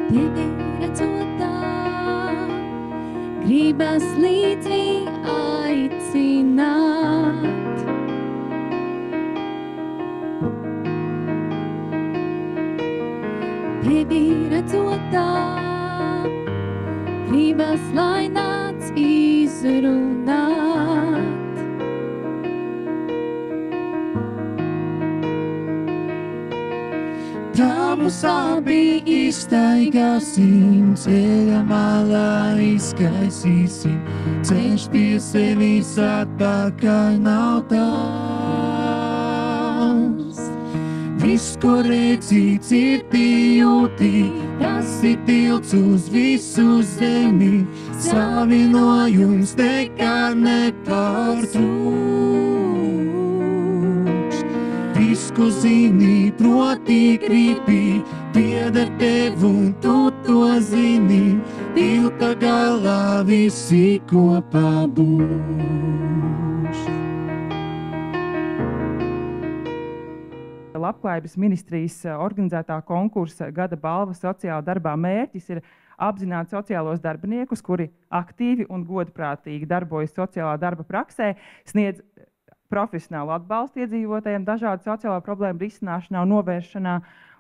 Tevi redzotā, gribas līdzi aicināt. Tevi redzotā, gribas lai nāc izrunāt. Tā mūs abi iztaigāsim, ceļa malā izkaisīsim, ceļš pie sevis atpakaļ nav tāls. Viss, ko redzi, dzirdi, jūti, tas ir tilts uz visu zemi, savienojums nekad nepārtrūks. Viss, ko zini, proti gribi, pieder tev un tu to zini, tilta galā visi kopā būs. Labklājības ministrijas organizētā konkursa Gada balva sociālā darbā mērķis ir apzināt sociālos darbiniekus, kuri aktīvi un godprātīgi darbojas sociālā darba praksē, sniedz profesionālu atbalstu iedzīvotājiem dažādu sociālo problēmu risināšanā un novēršanā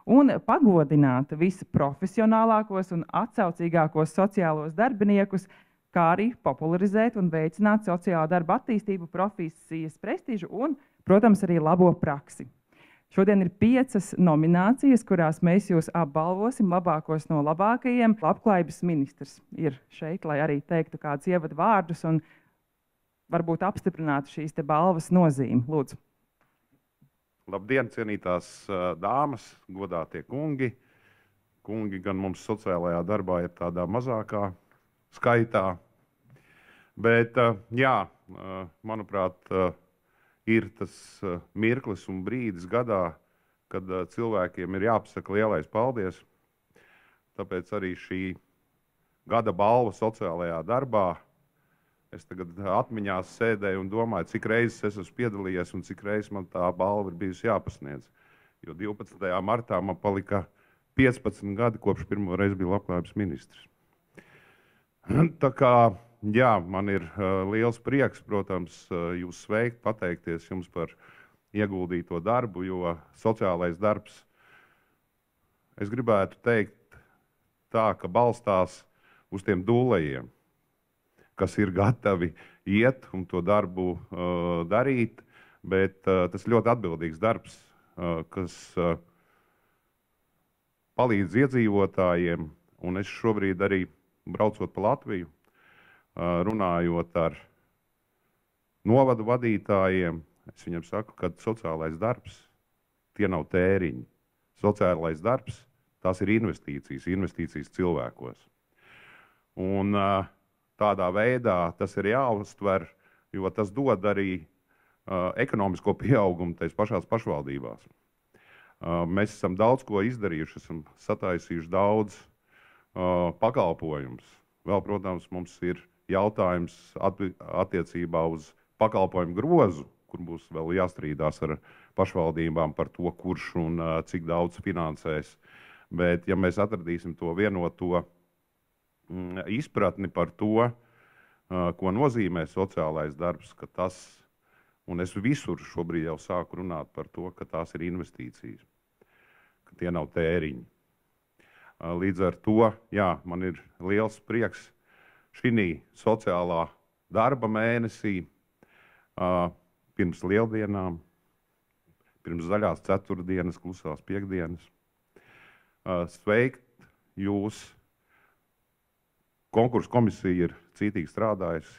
un pagodināt visprofesionālākos un atsaucīgākos sociālos darbiniekus, kā arī popularizēt un veicināt sociālā darba attīstību, profesijas prestižu un, protams, arī labo praksi. Šodien ir 5 nominācijas, kurās mēs jūs apbalvosim labākos no labākajiem. Labklājības ministrs ir šeit, lai arī teiktu kādus ievadu vārdus un varbūt apstiprinātu šīs te balvas nozīmi. Lūdzu. Labdien, cienītās dāmas, godātie kungi. Kungi gan mums sociālajā darbā ir tādā mazākā skaitā. Bet, jā, manuprāt, ir tas mirklis un brīdis gadā, kad cilvēkiem ir jāpasaka lielais paldies. Tāpēc arī šī gada balva sociālajā darbā. Es tagad atmiņās sēdēju un domāju, cik reizes es esmu piedalījies un cik reizes man tā balva ir bijusi jāpasniedz. Jo 12. martā man palika 15 gadi, kopš pirmo reizi biju labklājības ministrs. Tā kā, jā, man ir liels prieks, protams, jūs sveikt, pateikties jums par ieguldīto darbu, jo sociālais darbs, es gribētu teikt tā, ka balstās uz tiem dūlējiem, kas ir gatavi iet un to darbu darīt, bet tas ļoti atbildīgs darbs, kas palīdz iedzīvotājiem, un es šobrīd arī braucot pa Latviju, runājot ar novadu vadītājiem, es viņam saku, ka sociālais darbs, tie nav tēriņi. Sociālais darbs, tās ir investīcijas cilvēkos. Un tādā veidā tas ir jāuztver, jo tas dod arī ekonomisko pieaugumu tais pašās pašvaldībās. Mēs esam daudz ko izdarījuši, esam sataisījuši daudz pakalpojumus. Vēl, protams, mums ir jautājums attiecībā uz pakalpojumu grozu, kur būs vēl jāstrīdās ar pašvaldībām par to, kurš un cik daudz finansēs. Bet, ja mēs atradīsim to vienoto izpratni par to, ko nozīmē sociālais darbs, ka tas, un es visur šobrīd jau sāku runāt par to, ka tās ir investīcijas, ka tie nav tēriņi. Līdz ar to, jā, man ir liels prieks šī sociālā darba mēnesī, pirms lieldienām, pirms zaļās ceturtdienas, klusās piekdienas, sveikt jūs. Konkursu komisija ir cītīgi strādājusi,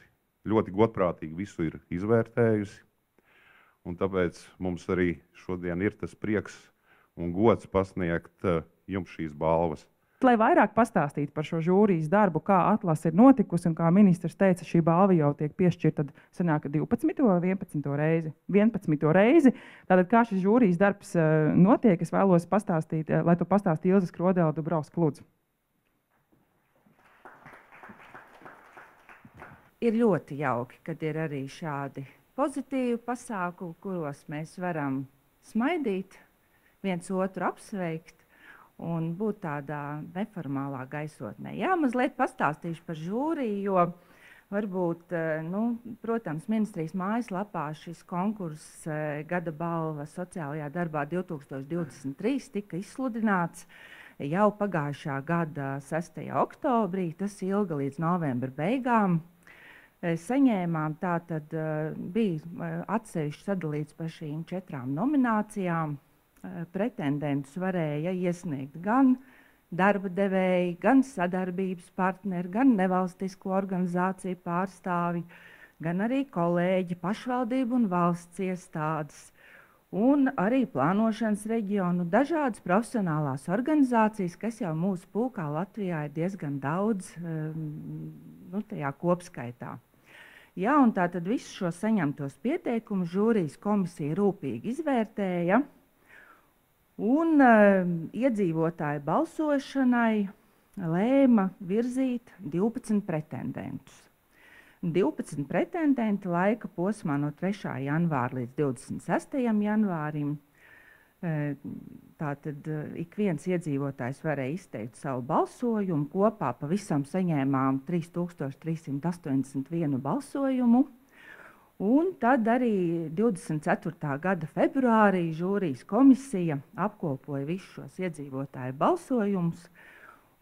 ļoti godprātīgi visu ir izvērtējusi, un tāpēc mums arī šodien ir tas prieks un gods pasniegt jums šīs balvas. Lai vairāk pastāstītu par šo žūrijas darbu, kā atlase ir notikusi un kā ministrs teica, šī balva jau tiek piešķirta, tad sanāk 12. vai 11. reizi. 11. reizi. Tātad, kā šis žūrijas darbs notiek, es vēlos pastāstīt, lai to pastāstītu Ilze Skrodela Dubrovska, lūdzu. Ir ļoti jauki, kad ir arī šādi pozitīvi pasākumi, kuros mēs varam smaidīt, viens otru apsveikt. un būt tādā neformālā gaisotnē. Jā, mazliet pastāstīšu par žūriju, jo varbūt, protams, ministrijas mājaslapā šis konkurss Gada balva sociālajā darbā 2023 tika izsludināts jau pagājušā gada 6. oktobrī. Tas ilga līdz novembra beigām. Saņēmām, tātad bija atsevišķi sadalīts par šīm 4 nominācijām. Pretendentus varēja iesniegt gan darba devēji, gan sadarbības partneri, gan nevalstisko organizāciju pārstāvi, gan arī kolēģi, pašvaldību un valsts iestādes, un arī plānošanas reģionu dažādas profesionālās organizācijas, kas jau mūsu pulkā Latvijā ir diezgan daudz tajā kopskaitā. Jā, un tātad visus šos saņemtos pieteikumus žūrijas komisija rūpīgi izvērtēja, un iedzīvotāju balsošanai lēma virzīt 12 pretendentus. 12 pretendenti laika posmā no 3. janvāra līdz 26. janvārim. Tātad ik viens iedzīvotājs varēja izteikt savu balsojumu. Kopā pavisam saņēmām 3381 balsojumu. Un tad arī 24. gada februārī žūrijas komisija apkopoja visus šos iedzīvotāju balsojumus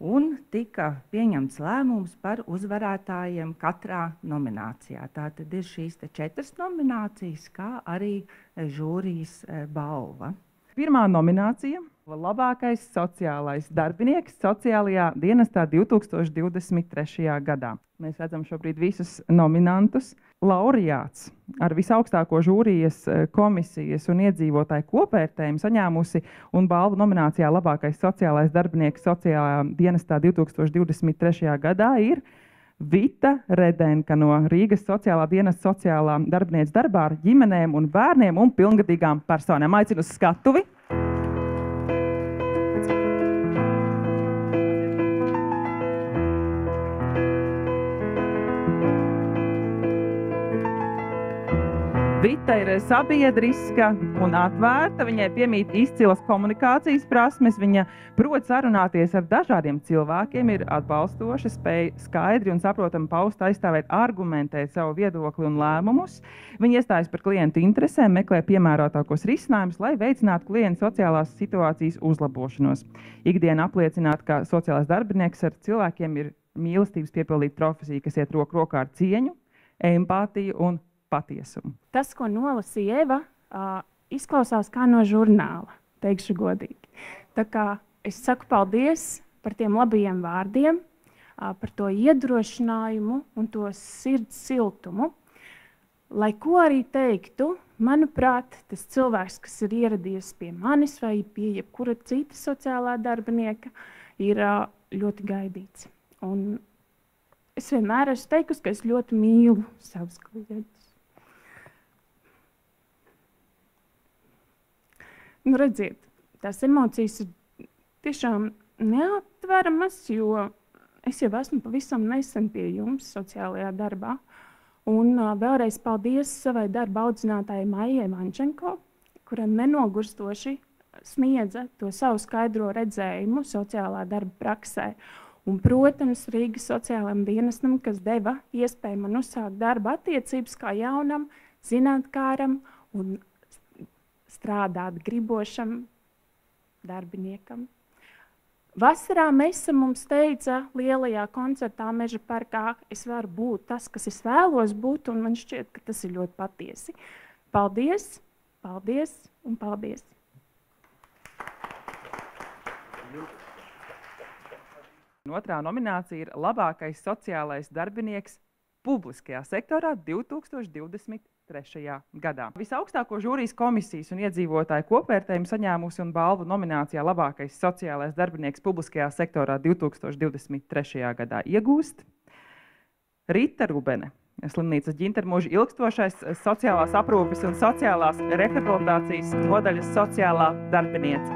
un tika pieņemts lēmums par uzvarētājiem katrā nominācijā. Tātad ir šīs 4 nominācijas, kā arī žūrijas balva. Pirmā nominācija – labākais sociālais darbinieks sociālajā dienestā 2023. gadā. Mēs redzam šobrīd visus nominantus. Laureāts ar visaugstāko žūrijas komisijas un iedzīvotāju kopvērtējumu saņēmusi un balvu nominācijā labākais sociālais darbinieks sociālajā dienestā 2023. gadā ir Vita Redenka no Rīgas sociālā dienesta sociālā darbinieces darbā ar ģimenēm un bērniem un pilngadīgām personām. Aicinu uz skatuvi. Vita ir sabiedriska un atvērta, viņai piemīt izcilas komunikācijas prasmes, viņa prot sarunāties ar dažādiem cilvēkiem, ir atbalstoša, spēj skaidri un saprotami paust, aizstāvēt, argumentēt savu viedokli un lēmumus. Viņa iestājas par klientu interesēm, meklē piemērotākos risinājumus, lai veicinātu klientu sociālās situācijas uzlabošanos. Ikdiena apliecināt, ka sociālais darbinieks ar cilvēkiem ir mīlestības piepildīta profesija, kas iet roku rokā ar cieņu, empātiju un patiesumu. Tas, ko nolasīja Eva, izklausās kā no žurnāla, teikšu godīgi. Tā kā es saku paldies par tiem labajiem vārdiem, par to iedrošinājumu un to sirds siltumu. Lai ko arī teiktu, manuprāt, tas cilvēks, kas ir ieradies pie manis vai pie jebkura cita sociālā darbinieka, ir ļoti gaidīts. Un es vienmēr esmu teikusi, ka es ļoti mīlu savus klientus. Redziet, tās emocijas ir tiešām neaptveramas, jo es jau esmu pavisam nesen pie jums sociālajā darbā. Un vēlreiz paldies savai darba audzinātājai Maijai Vančenko, kura nenogurstoši sniedza to savu skaidro redzējumu sociālā darba praksē. Un, protams, Rīgas sociālajam dienestam, kas deva iespēju man uzsākt darba attiecības kā jaunam, zinātkāram un strādāt gribošam darbiniekam. Vasarā Mesa mums teica lielajā koncertā Meža parkā, es varu būt tas, kas es vēlos būt, un man šķiet, ka tas ir ļoti patiesi. Paldies, paldies un paldies! Otrā nominācija ir labākais sociālais darbinieks publiskajā sektorā 2023. gadā. Visaugstāko žūrijas komisijas un iedzīvotāju kopvērtējumu saņēmusi un balvu nominācijā labākais sociālais darbinieks publiskajā sektorā 2023. gadā iegūst Rita Rubene, slimnīcas Ģintermuža ilgstošais sociālās aprūpes un sociālās rehabilitācijas nodaļas sociālā darbiniece.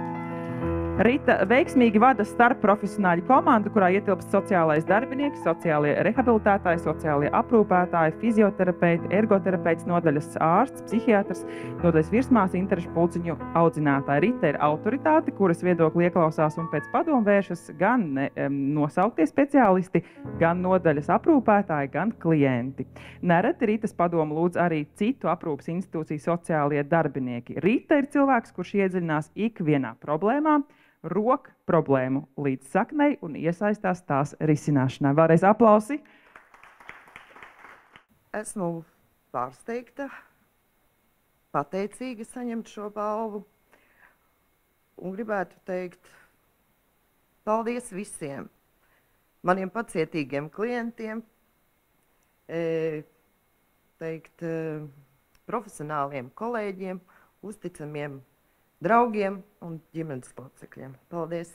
Rita veiksmīgi vada starpprofesionāļu komandu, kurā ietilpst sociālais darbinieks, sociālie rehabilitētāji, sociālie aprūpētāji, fizioterapeiti, ergoterapeits, nodaļas ārsts, psihiatrs, nodaļas virsmās interešu pulciņu audzinātāji. Rita ir autoritāte, kuras viedokli ieklausās un pēc padomu vēršas gan nosauktie speciālisti, gan nodaļas aprūpētāji, gan klienti. Nereti Ritas padomu lūdz arī citu aprūpas institūciju sociālie darbinieki. Rita ir cilvēks, kurš iedziļinās ikvienā problēmā, rok problēmu līdz saknei un iesaistās tās risināšanā. Vēlreiz aplausi. Esmu pārsteigta, pateicīga saņemt šo balvu un gribētu teikt paldies visiem maniem pacietīgiem klientiem, profesionāliem kolēģiem, uzticamiem draugiem un ģimenes locekļiem. Paldies!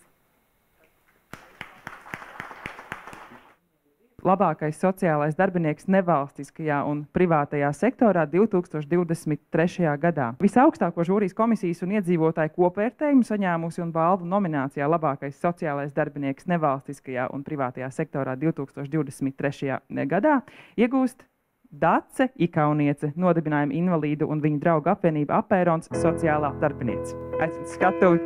Labākais sociālais darbinieks nevalstiskajā un privātajā sektorā 2023. gadā. Visaugstāko žūrijas komisijas un iedzīvotāju kopvērtējumu saņēmusi un balvu nominācijā labākais sociālais darbinieks nevalstiskajā un privātajā sektorā 2023. gadā iegūst Dace Ikauniece, nodibinājuma invalīdu un viņa draugu apvienība Apērons sociālā darbiniece. Aicinu skatuvi.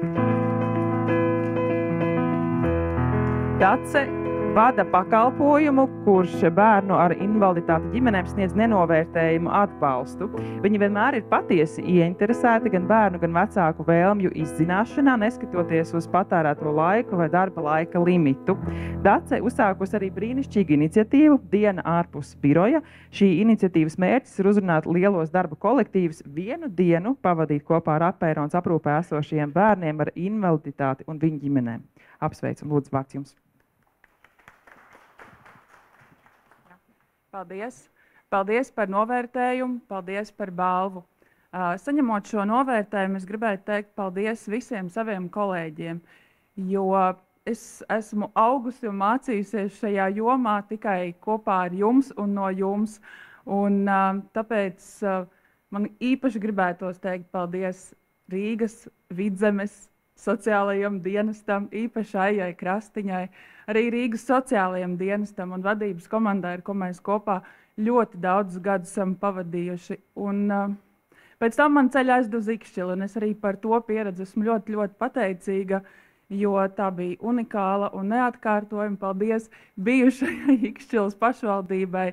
Dace vada pakalpojumu, kurš bērnu ar invaliditāti ģimenēm sniedz nenovērtējumu atbalstu. Viņi vienmēr ir patiesi ieinteresēti gan bērnu, gan vecāku vēlmju izzināšanā, neskatoties uz patērēto laiku vai darba laika limitu. Dace uzsākusi arī brīnišķīgu iniciatīvu Diena ārpus biroja. Šī iniciatīvas mērķis ir uzrunāt lielos darba kolektīvus vienu dienu pavadīt kopā ar Apērons aprūpē esošajiem bērniem ar invaliditāti un viņu ģimenēm. Apsveicu, lūdzu, vārds jums. Paldies! Paldies par novērtējumu, paldies par balvu. Saņemot šo novērtējumu, es gribētu teikt paldies visiem saviem kolēģiem, jo es esmu augusi un mācījusies šajā jomā tikai kopā ar jums un no jums. Un tāpēc man īpaši gribētos teikt paldies Rīgas Vidzemes sociālajam dienestam, īpaši Aijai Krastiņai, arī Rīgas sociālajam dienestam un vadības komandai, ar ko mēs kopā ļoti daudz gadus esam pavadījuši. Un pēc tam man ceļā aizdu uz Ikšķili, un es arī par to pieredzi esmu ļoti, ļoti pateicīga, jo tā bija unikāla un neatkārtojama. Paldies bijušajai Ikšķiles pašvaldībai,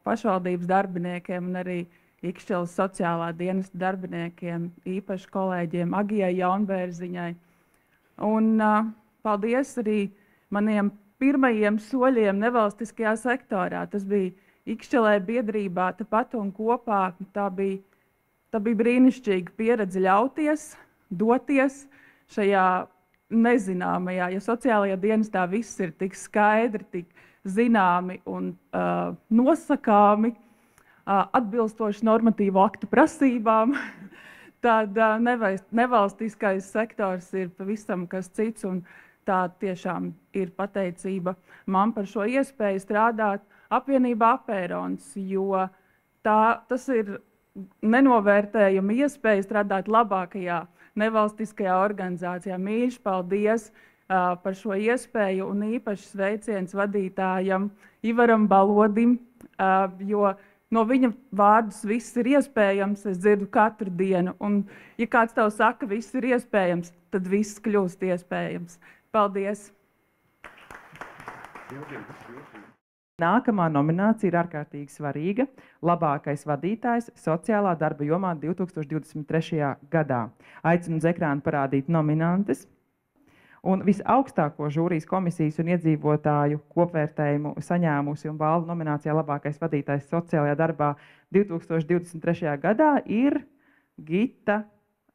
pašvaldības darbiniekiem un arī Ikšķiles sociālā dienesta darbiniekiem, īpaši kolēģiem Agijai Jaunbērziņai. Un paldies arī maniem pirmajiem soļiem nevalstiskajā sektorā. Tas bija Ikšķilē biedrībā tepat un kopā. Tā bija brīnišķīga pieredze ļauties, doties šajā nezināmajā, ja sociālajā dienestā viss ir tik skaidri, tik zināmi un nosakāmi, atbilstoši normatīvu aktu prasībām, tad nevalstiskais sektors ir pavisam kas cits, un tā tiešām ir pateicība man par šo iespēju strādāt apvienībā Apērons, jo tas ir nenovērtējama iespēja strādāt labākajā nevalstiskajā organizācijā. Mīļš paldies par šo iespēju un īpaši sveiciens vadītājam Ivaram Balodim, jo no viņa vārdus viss ir iespējams, es dzirdu katru dienu. Un, ja kāds tev saka, viss ir iespējams, tad viss kļūst iespējams. Paldies! Nākamā nominācija ir ārkārtīgi svarīga – labākais vadītājs sociālā darba jomā 2023. gadā. Aicinu uz ekrānu parādīt nominantes. Un visaugstāko žūrijas komisijas un iedzīvotāju kopvērtējumu saņēmusi un balvu nominācijā labākais vadītājs sociālajā darbā 2023. gadā ir Gita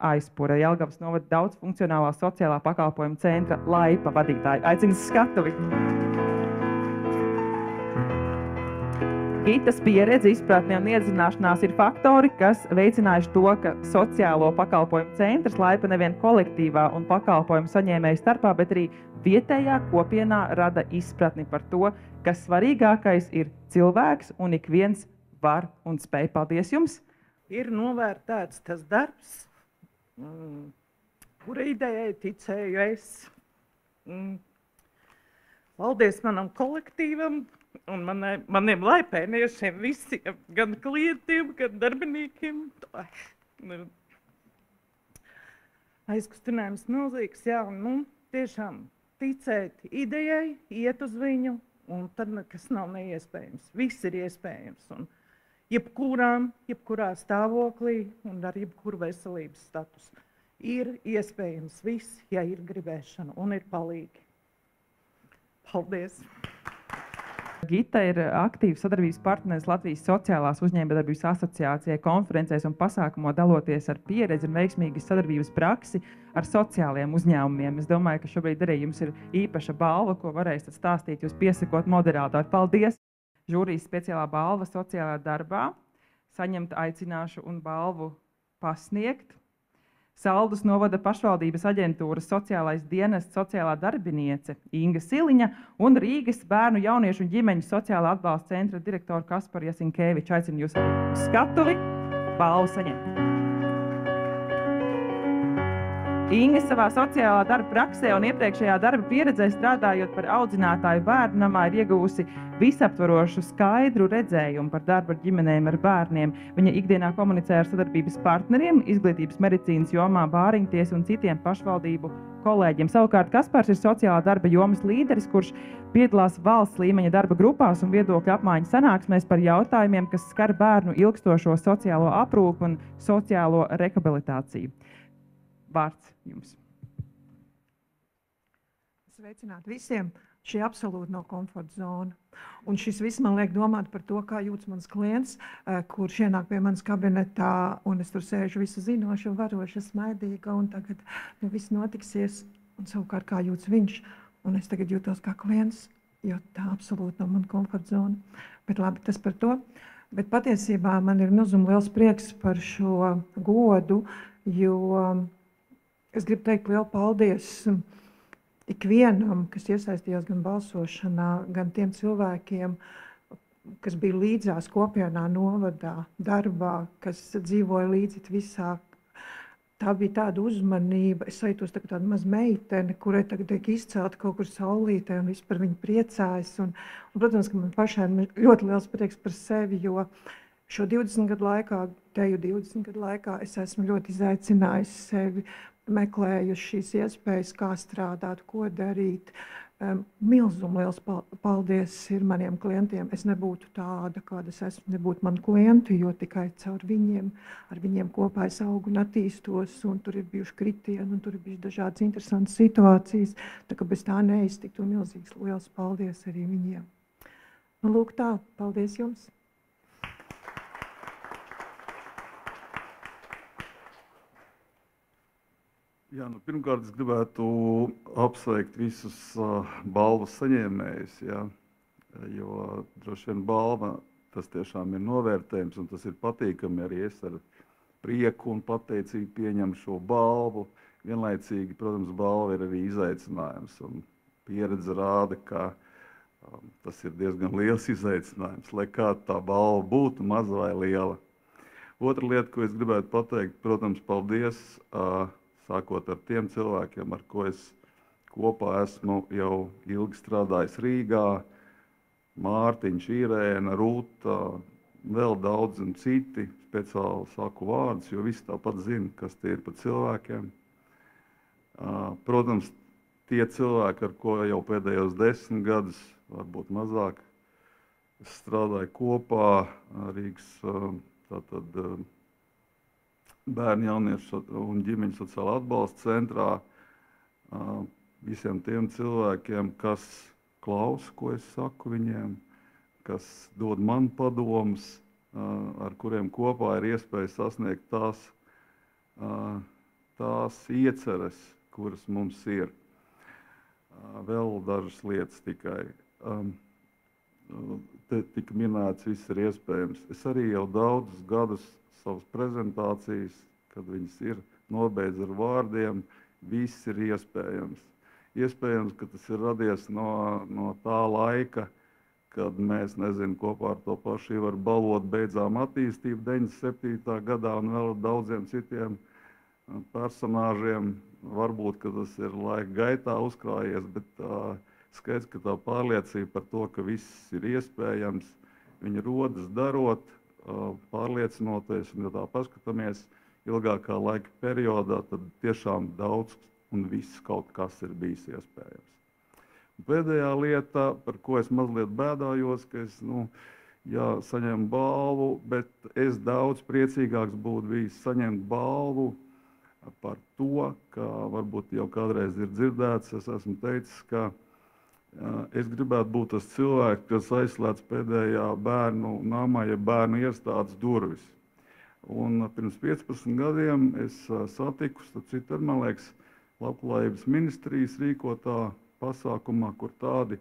Aizpura, Jelgavas novada daudzfunkcionālā sociālā pakalpojuma centra Laipa vadītāja. Aicinu skatuvi! Gitas pieredze, izpratne un iedzināšanās ir faktori, kas veicinājuši to, ka sociālo pakalpojumu centrs Laipa nevien kolektīvā un pakalpojumu saņēmēju starpā, bet arī vietējā kopienā rada izpratni par to, ka svarīgākais ir cilvēks un ik viens var un spēj. Paldies jums! Ir novērtēts tas darbs, kura idejai ticēju es. Paldies manam kolektīvam un maniem laipēniešiem visiem, gan klientiem, gan darbiniekiem. Aizkustinājums milzīgs, jā, un tiešām ticēt idejai, iet uz viņu, un tad nekas nav neiespējams. Viss ir iespējams, un jebkurā stāvoklī un ar jebkuru veselības statusu ir iespējams viss, ja ir gribēšana un ir palīgi. Paldies! Gita ir aktīvs sadarbības partneris Latvijas Sociālās uzņēmējdarbības asociācijai, konferencēs un pasākumos daloties ar pieredzi un veiksmīgas sadarbības praksi ar sociālajiem uzņēmumiem. Es domāju, ka šobrīd arī jums ir īpaša balva, ko varēsiet stāstīt, jūs piesakot moderātori. Paldies! Žūrijas speciālā balva sociālajā darbā. Saņemt aicināšu un balvu pasniegt Saldus novada pašvaldības aģentūras sociālais dienests sociālā darbiniece Inga Siliņa un Rīgas bērnu, jauniešu un ģimeņu sociālā atbalsta centra direktora Kaspara Jasinkeviča. Aicinu jūs arī uz skatuvi balvu saņemt. Inga savā sociālā darba praksē un iepriekšējā darba pieredzē strādājot par audzinātāju bērnu namā ir ieguvusi visaptvarošu skaidru redzējumu par darbu ar ģimenēm ar bērniem. Viņa ikdienā komunicē ar sadarbības partneriem, izglītības medicīnas jomā, bāriņties un citiem pašvaldību kolēģiem. Savukārt Kaspars ir sociālā darba jomas līderis, kurš piedalās valsts līmeņa darba grupās un viedokļu apmaiņas sanāksmēs par jautājumiem, kas skar bērnu ilgstošo sociālo aprūpi un sociālo rehabilitāciju. Vārds jums. Sveicināti visiem. Šī absolūti nav komforta zona. Un šis viss man liek domāt par to, kā jūtas mans klients, kurš ienāk pie manas kabinetā, un es tur sēžu visu zinoša, varoša, smaidīga, un tagad viss notiksies, un savukārt kā jūtas viņš, un es tagad jūtos kā klients, jo tā absolūti nav man komforta zona. Bet labi, tas par to. Bet patiesībā man ir milzīgi liels prieks par šo godu, jo es gribu teikt lielu paldies ikvienam, kas iesaistījās gan balsošanā, gan tiem cilvēkiem, kas bija līdzās kopienā, novadā, darbā, kas dzīvoja līdzi visā. Tā bija tāda uzmanība. Es sajūtos tā kā tāda maza meitene, kurai tagad tiek izcelta kaut kur saulītē un viss par viņu priecājas. Un, protams, ka man pašai ir ļoti liels prieks par sevi, jo šo 20 gadu laikā es esmu ļoti izaicinājusi sevi, meklējuši šīs iespējas, kā strādāt, ko darīt. Milzīgi liels paldies ir maniem klientiem. Es nebūtu tāda, kāda es esmu, nebūtu mani klienti, jo tikai caur viņiem, ar viņiem kopā es augu un attīstos, un tur ir bijuši kritieni, un tur ir bijuši dažādas interesantas situācijas. Tā kā bez tā neiztiktu, un milzīgs liels paldies arī viņiem. Nu, lūk tā, paldies jums! Jā, pirmkārt, es gribētu apsveikt visus balvas saņēmējus, ja, jo droši vien balva tas tiešām ir novērtējums, un tas ir patīkami arī es ar prieku un pateicību pieņemu šo balvu. Vienlaicīgi, protams, balva ir arī izaicinājums, un pieredze rāda, ka tas ir diezgan liels izaicinājums, lai kāda tā balva būtu, maza vai liela. Otra lieta, ko es gribētu pateikt, protams, paldies sākot ar tiem cilvēkiem, ar ko es kopā esmu jau ilgi strādājis Rīgā, Mārtiņš, Irēna, Rūta, vēl daudz un citi, speciāli saku vārdus, jo visi tāpat zina, kas tie ir par cilvēkiem. Protams, tie cilvēki, ar ko jau pēdējos 10 gadus, varbūt mazāk, es strādāju kopā Rīgas tātad bērnu, jauniešu un ģimeņu sociālā atbalsta centrā, visiem tiem cilvēkiem, kas klausa, ko es saku viņiem, kas dod man padomus, ar kuriem kopā ir iespēja sasniegt tās ieceres, kuras mums ir. Vēl dažas lietas tikai. Te tika minēts, viss ir iespējams. Es arī jau daudzus gadus savas prezentācijas, kad viņas ir nobeidz ar vārdiem, viss ir iespējams. Iespējams, ka tas ir radies no tā laika, kad mēs, nezinu, kopā ar to pašu Ivaru Balotu beidzām attīstību 97. gadā un vēl daudziem citiem personāžiem. Varbūt, ka tas ir laika gaitā uzkrājies, bet skaidrs, ka tā pārliecība par to, ka viss ir iespējams, viņa rodas darot, pārliecinoties, un ja tā paskatāmies ilgākā laika periodā, tad tiešām daudz un viss kaut kas ir bijis iespējams. Un pēdējā lieta, par ko es mazliet bēdājos, ka es, saņemu balvu, bet es daudz priecīgāks būtu bijis saņemt balvu par to, ka varbūt jau kādreiz ir dzirdēts, es esmu teicis, ka es gribētu būt tas cilvēks, kas aizslēdz pēdējā bērnu namā, ja bērnu iestādes durvis. Un pirms 15 gadiem es satiku, starp citu, man liekas, Labklājības ministrijas rīkotā pasākumā, kur tādi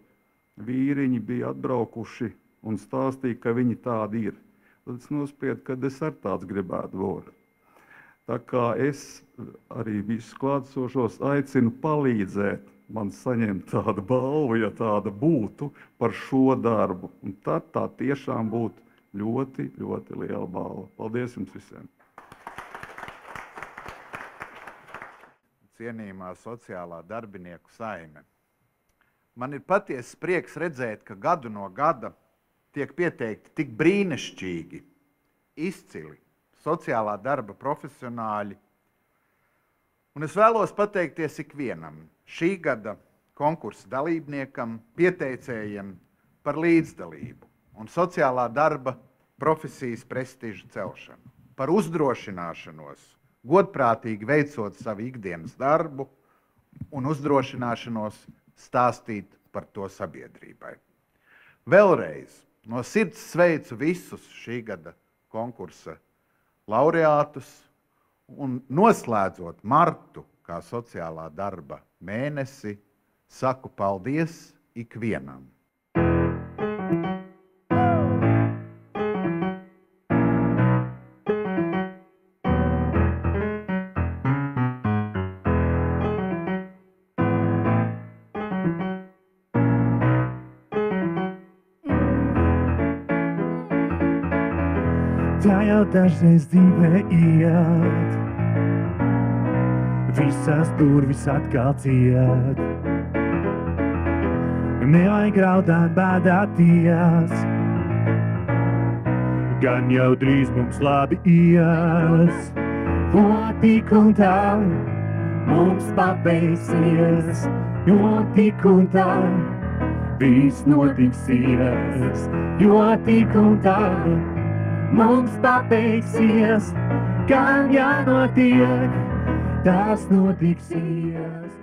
vīriņi bija atbraukuši un stāstīja, ka viņi tādi ir. Tad es nospiedu, ka es ar tāds gribētu būt. Tā kā es arī visus klātesošos aicinu palīdzēt man saņemt tādu balvu, ja tāda būtu, par šo darbu. Un tad tā tiešām būtu ļoti, ļoti liela balva. Paldies jums visiem! Cienījumā sociālā darbinieku saime. Man ir patiesas prieks redzēt, ka gadu no gada tiek pieteikti tik brīnišķīgi, izcili sociālā darba profesionāļi. Un es vēlos pateikties ikvienam šī gada konkursa dalībniekam, pieteicējiem par līdzdalību un sociālā darba profesijas prestižu celšanu, par uzdrošināšanos, godprātīgi veicot savu ikdienas darbu un uzdrošināšanos stāstīt par to sabiedrībai. Vēlreiz no sirds sveicu visus šī gada konkursa laureātus un noslēdzot martu kā sociālā darba mēnesi, saku paldies ikvienam. Tā jau dažreiz dzīvē iet, visas durvis atkal ciet. Nevajag raudāt, bēdāties, gan jau drīz mums labi ies. Jo tik un tā mums pabeigsies, jo tik un tā viss notiksies, jo tik un tā mums pabeigsies, gan jānotiek, tas notiksies.